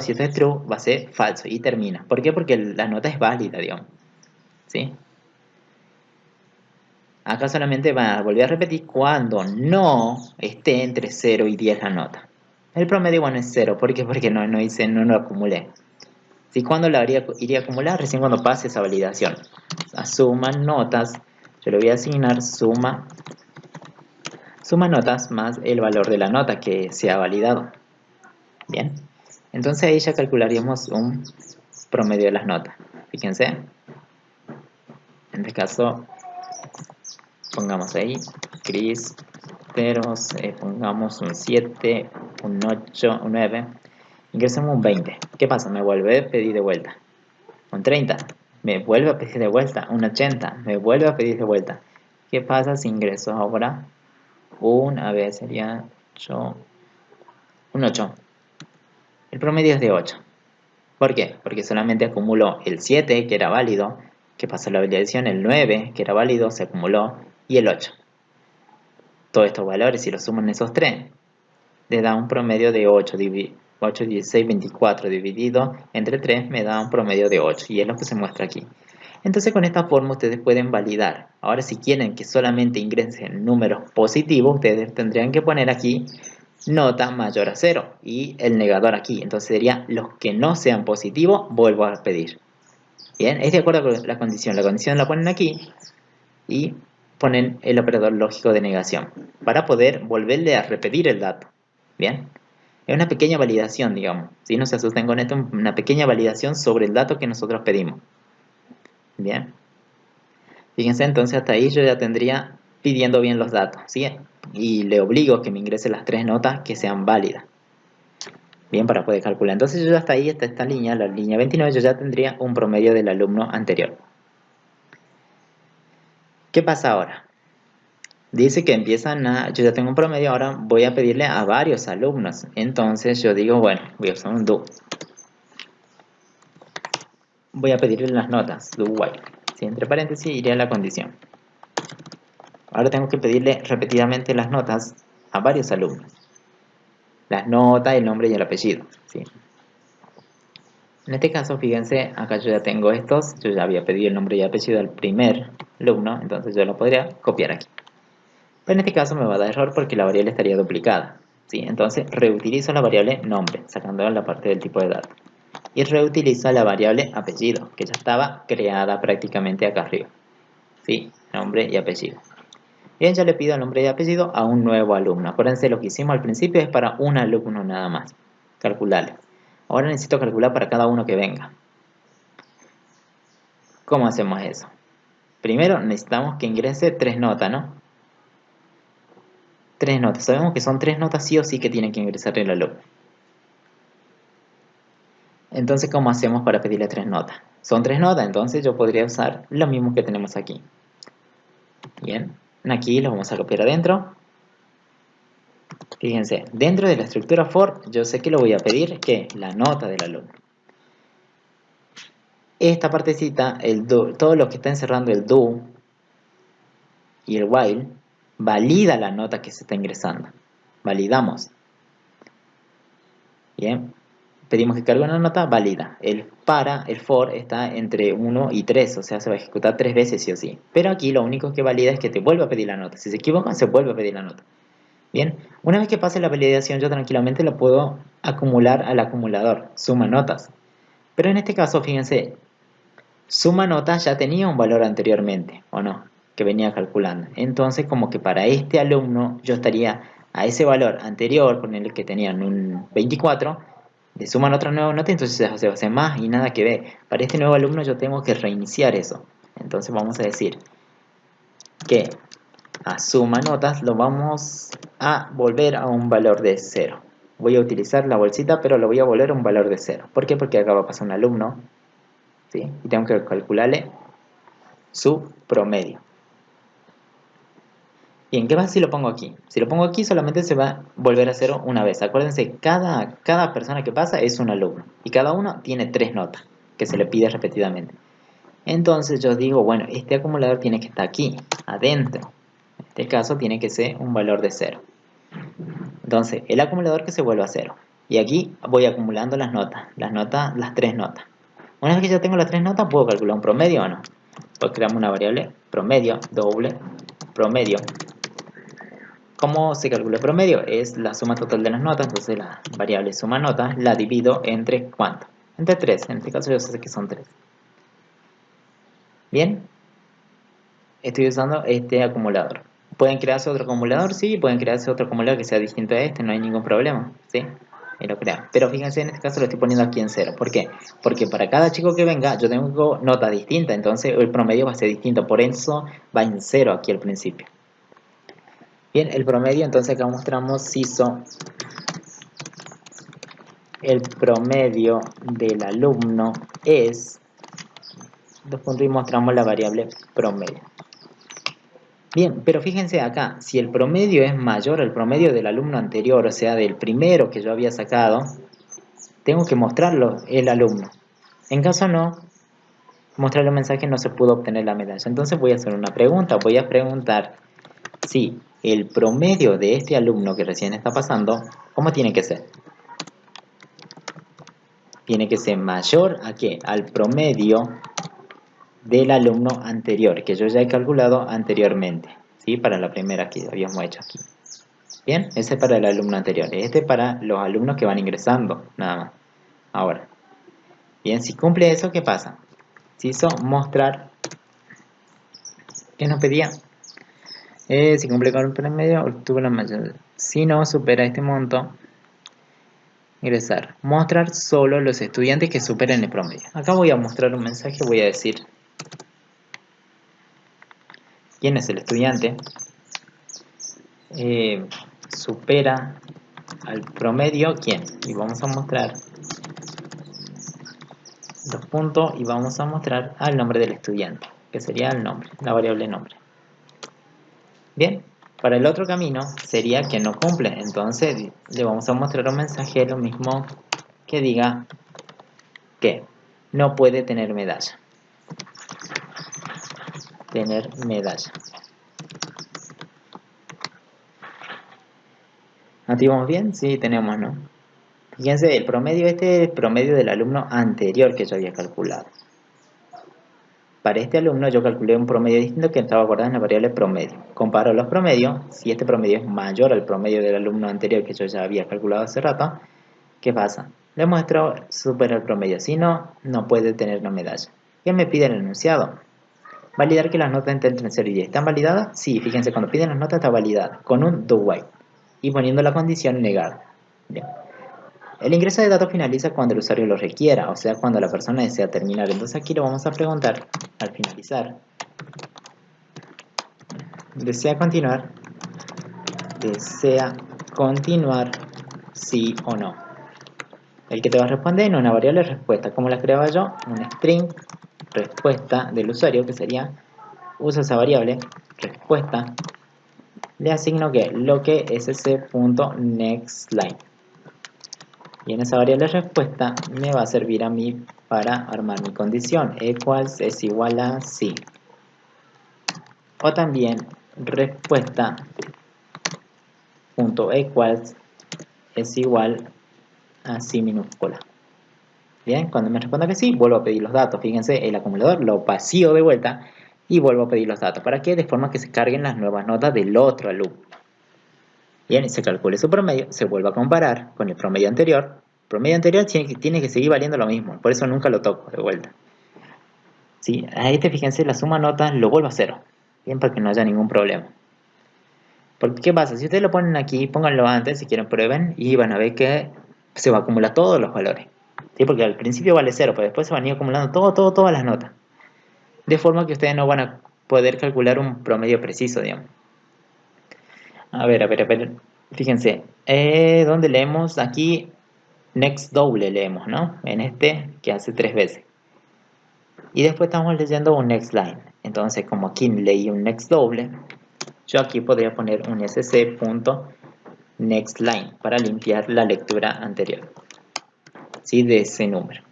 si esto es true, va a ser falso y termina. ¿Por qué? Porque la nota es válida, digamos. ¿Sí? Acá solamente va a volver a repetir cuando no esté entre 0 y 10 la nota. El promedio, bueno, es 0. ¿Por qué? Porque no lo acumulé. ¿Sí? ¿Cuándo la iría a acumular? Recién cuando pase esa validación. A suma notas, yo le voy a asignar suma notas más el valor de la nota que se ha validado. Bien, entonces ahí ya calcularíamos un promedio de las notas. Fíjense, en este caso pongamos ahí gris, pero pongamos un 7, un 8, un 9, ingresamos un 20. ¿Qué pasa? Me vuelve a pedir de vuelta. Un 30, me vuelve a pedir de vuelta. Un 80, me vuelve a pedir de vuelta. ¿Qué pasa si ingreso ahora sería 8, un 8? El promedio es de 8. ¿Por qué? Porque solamente acumuló el 7, que era válido, que pasó la validación, el 9, que era válido, se acumuló, y el 8. Todos estos valores, si los suman esos 3, le da un promedio de 8, 16, 24 dividido entre 3 me da un promedio de 8, y es lo que se muestra aquí. Entonces con esta forma ustedes pueden validar. Ahora si quieren que solamente ingresen números positivos, ustedes tendrían que poner aquí nota mayor a 0 y el negador aquí. Entonces sería los que no sean positivos, vuelvo a pedir. Bien, es de acuerdo con la condición. La condición la ponen aquí y ponen el operador lógico de negación para poder volverle a repetir el dato. Bien, es una pequeña validación, digamos. Si no se asusten con esto, una pequeña validación sobre el dato que nosotros pedimos. Bien, fíjense, entonces hasta ahí yo ya tendría pidiendo bien los datos, ¿sí? Y le obligo a que me ingrese las 3 notas que sean válidas. Bien, para poder calcular. Entonces yo ya hasta ahí, hasta esta línea, la línea 29, yo ya tendría un promedio del alumno anterior. ¿Qué pasa ahora? Dice que yo ya tengo un promedio, ahora voy a pedirle a varios alumnos. Entonces yo digo, bueno, voy a usar un do. Voy a pedirle las notas, do while. Si entre paréntesis iría a la condición. Ahora tengo que pedirle repetidamente las notas a varios alumnos. Las notas, el nombre y el apellido, ¿sí? En este caso, fíjense, acá yo ya tengo estos, yo ya había pedido el nombre y apellido al primer alumno, entonces yo lo podría copiar aquí. Pero en este caso me va a dar error porque la variable estaría duplicada, ¿sí? Entonces reutilizo la variable nombre, sacando la parte del tipo de datos. Y reutilizo la variable apellido, que ya estaba creada prácticamente acá arriba, ¿sí? Nombre y apellido. Bien, ya le pido el nombre y apellido a un nuevo alumno. Acuérdense, lo que hicimos al principio es para un alumno nada más. Calcularle. Ahora necesito calcular para cada uno que venga. ¿Cómo hacemos eso? Primero necesitamos que ingrese 3 notas, ¿no? 3 notas. Sabemos que son 3 notas sí o sí que tienen que ingresar el alumno. Entonces, ¿cómo hacemos para pedirle 3 notas? Son 3 notas, entonces yo podría usar lo mismo que tenemos aquí. Bien, aquí lo vamos a copiar adentro. Fíjense, dentro de la estructura for, yo sé que lo voy a pedir que la nota del alumno. Esta partecita, todo lo que está encerrando el do y el while, valida la nota que se está ingresando. Validamos. Bien, pedimos que cargue una nota, válida. El for está entre 1 y 3, o sea, se va a ejecutar 3 veces sí o sí. Pero aquí lo único que valida es que te vuelva a pedir la nota. Si se equivoca, se vuelve a pedir la nota. Bien, una vez que pase la validación, yo tranquilamente lo puedo acumular al acumulador, suma notas. Pero en este caso, fíjense, suma notas ya tenía un valor anteriormente, ¿o no? Que venía calculando. Entonces, como que para este alumno, yo estaría a ese valor anterior, con el que tenían un 24, le suman otra nueva nota, entonces se va a hacer más y nada que ver. Para este nuevo alumno yo tengo que reiniciar eso. Entonces vamos a decir que a suma notas lo vamos a volver a un valor de 0. Voy a utilizar la bolsita, pero lo voy a volver a un valor de 0. ¿Por qué? Porque acá va a pasar un alumno, ¿sí? Y tengo que calcularle su promedio. Bien, ¿qué pasa si lo pongo aquí? Si lo pongo aquí solamente se va a volver a 0 una vez. Acuérdense, cada persona que pasa es un alumno. Y cada uno tiene 3 notas que se le pide repetidamente. Entonces yo digo, bueno, este acumulador tiene que estar aquí, adentro. En este caso tiene que ser un valor de 0. Entonces, el acumulador que se vuelva a 0. Y aquí voy acumulando las tres notas. Una vez que ya tengo las tres notas, ¿puedo calcular un promedio o no? Pues creamos una variable promedio, doble, promedio. ¿Cómo se calcula el promedio? Es la suma total de las notas, entonces la variable suma notas la divido entre ¿cuánto? Entre 3, en este caso yo sé que son 3. Bien, estoy usando este acumulador. ¿Pueden crearse otro acumulador? Sí, pueden crearse otro acumulador que sea distinto a este, no hay ningún problema, ¿sí? Y lo crean. Pero fíjense, en este caso lo estoy poniendo aquí en 0. ¿Por qué? Porque para cada chico que venga yo tengo notas distintas, entonces el promedio va a ser distinto, por eso va en 0 aquí al principio. Bien, el promedio, entonces acá mostramos CISO, el promedio del alumno es, dos puntos y mostramos la variable promedio. Bien, pero fíjense acá, si el promedio es mayor al promedio del alumno anterior, o sea, del primero que yo había sacado, tengo que mostrarlo el alumno. En caso no, mostrar el mensaje no se pudo obtener la medalla. Entonces voy a hacer una pregunta, voy a preguntar si el promedio de este alumno que recién está pasando, ¿cómo tiene que ser? Tiene que ser mayor ¿a qué? Al promedio del alumno anterior, que yo ya he calculado anteriormente, ¿sí? Para la primera que habíamos hecho aquí. Bien, ese es para el alumno anterior, este es para los alumnos que van ingresando, nada más. Ahora, bien, si cumple eso, ¿qué pasa? Si hizo mostrar, ¿qué nos pedía? Si cumple con el promedio, obtuvo la mayor. Si no supera este monto, ingresar. Mostrar solo los estudiantes que superen el promedio. Acá voy a mostrar un mensaje, voy a decir quién es el estudiante. Supera al promedio, ¿quién? Y vamos a mostrar dos puntos y vamos a mostrar al nombre del estudiante, que sería el nombre, la variable nombre. Bien, para el otro camino sería que no cumple, entonces le vamos a mostrar un mensaje lo mismo que diga que no puede tener medalla. Tener medalla. ¿Activamos bien? Sí, tenemos, ¿no? Fíjense, el promedio este es el promedio del alumno anterior que yo había calculado. Para este alumno yo calculé un promedio distinto que estaba guardado en la variable promedio. Comparo los promedios, si este promedio es mayor al promedio del alumno anterior que yo ya había calculado hace rato, ¿qué pasa? Le muestro supera el promedio, si no, no puede tener una medalla. ¿Qué me pide el enunciado? Validar que las notas entre 0 y 10. ¿Están validadas? Sí, fíjense, cuando piden las notas está validada, con un do while y poniendo la condición negada. Bien. El ingreso de datos finaliza cuando el usuario lo requiera, o sea, cuando la persona desea terminar. Entonces aquí lo vamos a preguntar al finalizar. ¿Desea continuar? ¿Desea continuar? Sí o no. El que te va a responder en una variable respuesta. ¿Cómo la creaba yo? Un string respuesta del usuario, que sería, uso esa variable, respuesta, le asigno que lo que sc.nextLine. Y en esa variable respuesta me va a servir a mí para armar mi condición, equals es igual a sí. O también respuesta.equals es igual a sí minúscula. Bien, cuando me responda que sí, vuelvo a pedir los datos. Fíjense, el acumulador lo vacío de vuelta y vuelvo a pedir los datos. ¿Para qué? De forma que se carguen las nuevas notas del otro alumno. Bien, se calcule su promedio, se vuelve a comparar con el promedio anterior. El promedio anterior tiene que seguir valiendo lo mismo, por eso nunca lo toco de vuelta. ¿Sí? A este, fíjense, la suma notas lo vuelvo a cero. Bien, para que no haya ningún problema. Porque, ¿qué pasa? Si ustedes lo ponen aquí, pónganlo antes, si quieren prueben, y van a ver que se va a acumular todos los valores. ¿Sí? Porque al principio vale 0, pero después se van a ir acumulando todas las notas. De forma que ustedes no van a poder calcular un promedio preciso, digamos. A ver. Fíjense, ¿dónde leemos? Aquí, next doble leemos, ¿no? En este, que hace 3 veces. Y después estamos leyendo un next line. Entonces, como aquí leí un next doble, yo aquí podría poner un sc.nextLine para limpiar la lectura anterior. ¿Sí? De ese número.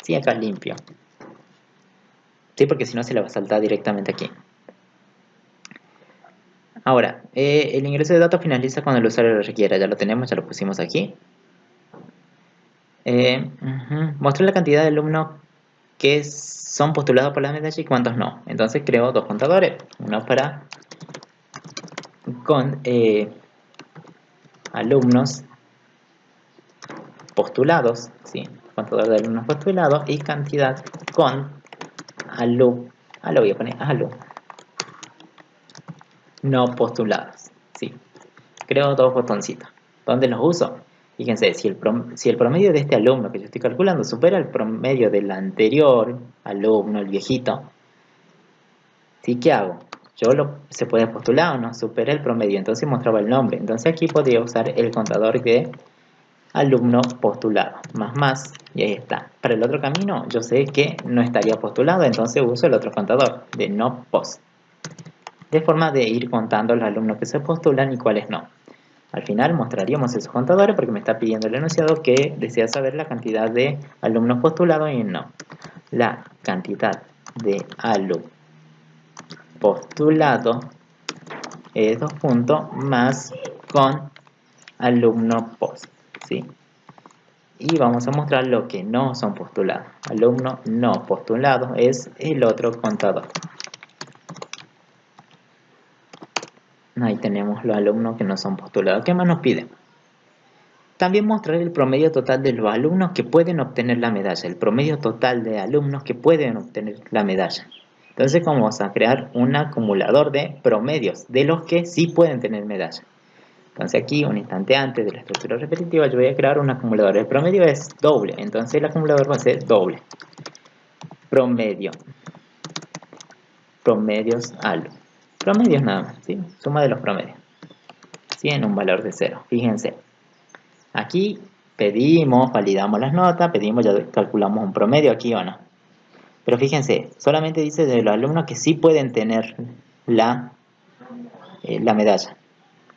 Sí, acá limpio. Sí, porque si no se le va a saltar directamente aquí. Ahora, el ingreso de datos finaliza cuando el usuario lo requiera. Ya lo tenemos, ya lo pusimos aquí. Mostré la cantidad de alumnos que son postulados por la medalla y cuántos no. Entonces creo dos contadores. Uno para alumnos postulados, ¿sí? Contador de alumnos postulados y cantidad con lo voy a poner no postulados, ¿sí? Creo dos botoncitos. ¿Dónde los uso? Fíjense, si el promedio de este alumno que yo estoy calculando supera el promedio del anterior alumno, el viejito, ¿sí? ¿Qué hago? Se puede postular o no, supera el promedio, entonces mostraba el nombre. Entonces aquí podría usar el contador de alumno postulado, más, y ahí está. Para el otro camino, yo sé que no estaría postulado, entonces uso el otro contador de no post. De forma de ir contando los alumnos que se postulan y cuáles no. Al final mostraríamos esos contadores porque me está pidiendo el enunciado que desea saber la cantidad de alumnos postulados y no. La cantidad de alumnos postulados es 2 puntos más con alumno post, ¿sí? Y vamos a mostrar lo que no son postulados. Alumno no postulado es el otro contador. Ahí tenemos los alumnos que no son postulados. ¿Qué más nos piden? También mostrar el promedio total de los alumnos que pueden obtener la medalla. El promedio total de alumnos que pueden obtener la medalla. Entonces vamos a crear un acumulador de promedios de los que sí pueden tener medalla. Entonces aquí, un instante antes de la estructura repetitiva, yo voy a crear un acumulador. El promedio es doble, entonces el acumulador va a ser doble. Promedio. Promedios alumnos. Promedios nada más, ¿sí? Suma de los promedios. ¿Sí? En un valor de 0. Fíjense. Aquí pedimos, validamos las notas, ya calculamos un promedio aquí o no. Pero fíjense, solamente dice de los alumnos que sí pueden tener la medalla.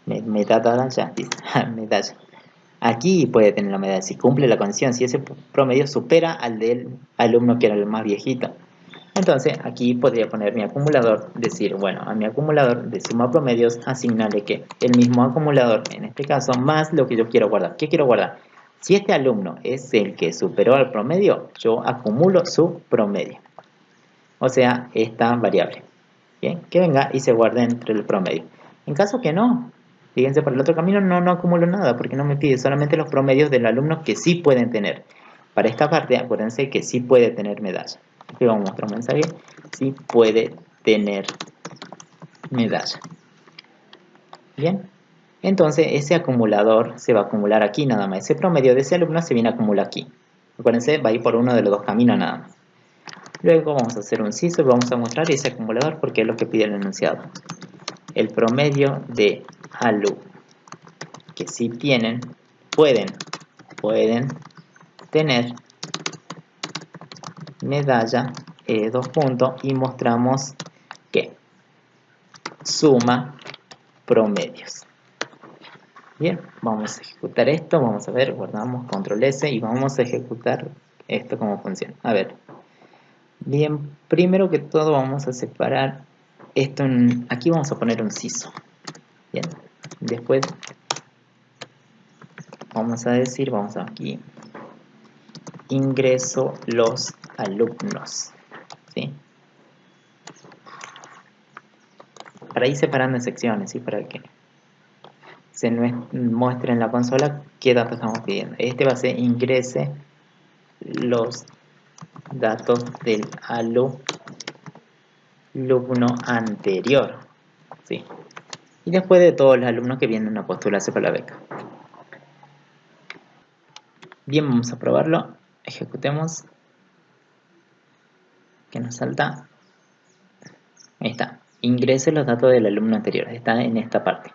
Medalla. Aquí puede tener la medalla, si cumple la condición, si ese promedio supera al del alumno que era el más viejito. Entonces aquí podría poner mi acumulador, decir, bueno, a mi acumulador de suma promedios asignarle que el mismo acumulador, en este caso, más lo que yo quiero guardar. ¿Qué quiero guardar? Si este alumno es el que superó el promedio, yo acumulo su promedio. O sea, esta variable. ¿Bien? Que venga y se guarde entre el promedio. En caso que no, fíjense, para el otro camino no acumulo nada porque no me pide solamente los promedios del alumno que sí pueden tener. Para esta parte, acuérdense que sí puede tener medalla. Aquí vamos a mostrar un mensaje. Sí puede tener medalla. Bien. Entonces, ese acumulador se va a acumular aquí nada más. Ese promedio de ese alumno se viene a acumular aquí. Acuérdense, va a ir por uno de los dos caminos nada más. Luego vamos a hacer un CISO y vamos a mostrar ese acumulador porque es lo que pide el enunciado. El promedio de alumnos que sí pueden tener medalla 2 puntos y mostramos que suma promedios. Bien, vamos a ejecutar esto, vamos a ver, guardamos control S y vamos a ejecutar esto como funciona. A ver, bien, primero que todo vamos a separar esto aquí vamos a poner un CISO. Bien, después vamos a decir, vamos aquí, ingreso los alumnos, ¿sí? Para ir separando en secciones, ¿sí? Para que se muestre en la consola qué datos estamos pidiendo. Este va a ser ingrese los datos del alumno anterior, ¿sí? Y después de todos los alumnos que vienen a postularse para la beca. Bien, vamos a probarlo. Ejecutemos. ¿Qué nos salta? Ahí está. Ingrese los datos del alumno anterior. Está en esta parte.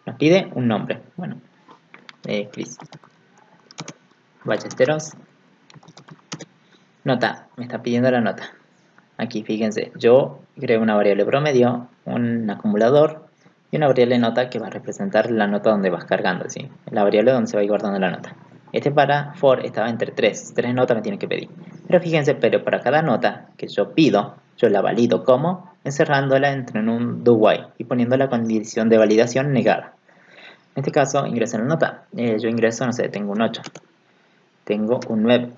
Nos pide un nombre. Bueno, Chris. Ballesteros. Nota. Me está pidiendo la nota. Aquí, fíjense. Yo creo una variable promedio, un acumulador y una variable nota que va a representar la nota donde vas cargando, ¿sí? La variable donde se va a ir guardando la nota. Este para for estaba entre 3 notas me tiene que pedir. Pero fíjense, para cada nota que yo pido, yo la valido como encerrándola entre en un do while y poniendo la condición de validación negada. En este caso, ingreso en la nota. Yo ingreso, no sé, tengo un 8. tengo un 9.